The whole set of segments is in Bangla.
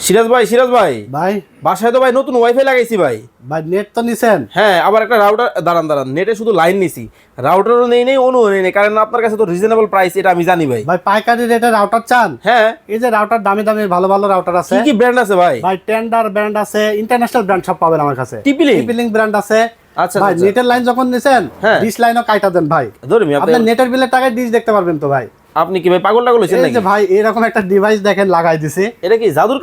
সিরাজ ভাই ভাই বাসায় তো ভাই নতুন ওয়াইফাই লাগাইছি ভাই। ভাই নেট তো নিছেন? হ্যাঁ, আবার একটা রাউটার দাঁড়ান নেটে শুধু লাইন নিছি, রাউটারও নেই অনুও নেই, কারণ আপনার কাছে তো রিজনেবল প্রাইস, এটা আমি জানি ভাই। ভাই পাইকারি রেটে রাউটার চান? হ্যাঁ। এই যে রাউটার দামি দামি ভালো ভালো রাউটার আছে। কি কি ব্র্যান্ড আছে ভাই? ভাই টেন্ডার ব্র্যান্ড আছে, ইন্টারন্যাশনাল ব্র্যান্ড সব পাবেন আমার কাছে। টিপিলিং ব্র্যান্ড আছে। আচ্ছা ভাই নেটের লাইন যখন নিছেন ডিশ লাইনও কাটা দেন ভাই। ধরুন আপনি নেটের বিলের টাকায় ডিশ দেখতে পারবেন তো ভাই। আপনি কি ভাই পাগল হইছেন নাকি? এই যে ভাই এরকম একটা ডিভাইস দেখেন লাগাই দিছি, এটা কি জাদুর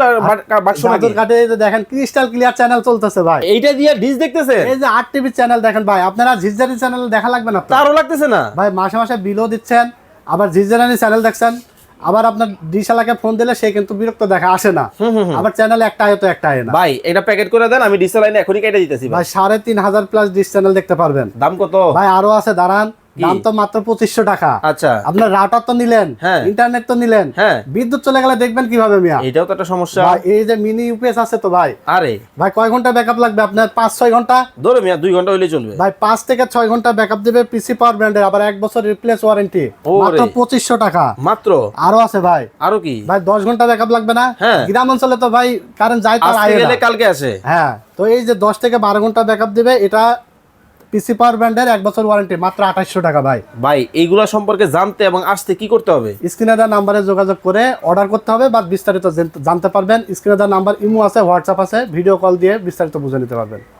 বাক্স নাকি? জাদুর কাঠে এই যে দেখেন ক্রিস্টাল ক্লিয়ার চ্যানেল চলতেছে ভাই। এইটা দিয়ে ডিশ দেখতেছেন? এই যে 8 টিভি চ্যানেল দেখেন ভাই, আপনারা ঝিঝারি চ্যানেল দেখা লাগবে না? তারও লাগতেছে না ভাই, মাসে মাসে বিলও দিচ্ছেন, আবার ঝিঝারি চ্যানেল দেখছেন, আবার আপনার ডিশালাকে ফোন দিলে সে কিন্তু বিরক্ত দেখা আসে না, আবার চ্যানেল একটা আয় তো একটা আয় না। ভাই এটা প্যাকেট করে দেন, আমি ডিশ লাইনে এখনই কেটে দিতেছি ভাই 3,500 প্লাস ডিশ চ্যানেল দেখতে পারবেন। দাম কত ভাই? আরো আছে, দাঁড়ান। দাম তো মাত্র 2500 টাকা। আচ্ছা, আপনার রাউটার তো নিলেন, ইন্টারনেট তো নিলেন, বিদ্যুৎ চলে গেলে দেখবেন কিভাবে মিয়া? এটাও তো একটা সমস্যা। ভাই এই যে মিনি ইউপিএস আছে তো ভাই। আরে ভাই কয় ঘন্টা ব্যাকআপ লাগবে আপনার? 5-6 ঘন্টা ধরো মিয়া, 2 ঘন্টা হইলে চলবে ভাই। 5 থেকে 6 ঘন্টা ব্যাকআপ দিবে পিসি পাওয়ার ব্র্যান্ডের, আবার 1 বছর রিপ্লেস ওয়ারেন্টি, মাত্র 2500 টাকা মাত্র। আরো আছে ভাই। আরো কি ভাই 10 ঘন্টা ব্যাকআপ লাগবে না? গ্রাম অঞ্চলে তো ভাই কারেন্ট যায় তার আয় না, কালকে আসে। হ্যাঁ, তো এই যে 10 থেকে 12 ঘন্টা ব্যাকআপ দিবে, এটা পিসি পাওয়ার ব্র্যান্ডের 1 বছর ওয়ারেন্টি, মাত্র 2800 টাকা ভাই। ভাই এইগুলা সম্পর্কে জানতে এবং আসতে কি করতে হবে? স্ক্রিনে দেওয়া নাম্বারে যোগাযোগ করে অর্ডার করতে হবে, বা বিস্তারিত জানতে পারবেন। স্ক্রিনে দেওয়া নাম্বার ইমো আছে, হোয়াটসঅ্যাপ আছে, ভিডিও কল দিয়ে বিস্তারিত বুঝে নিতে পারবেন।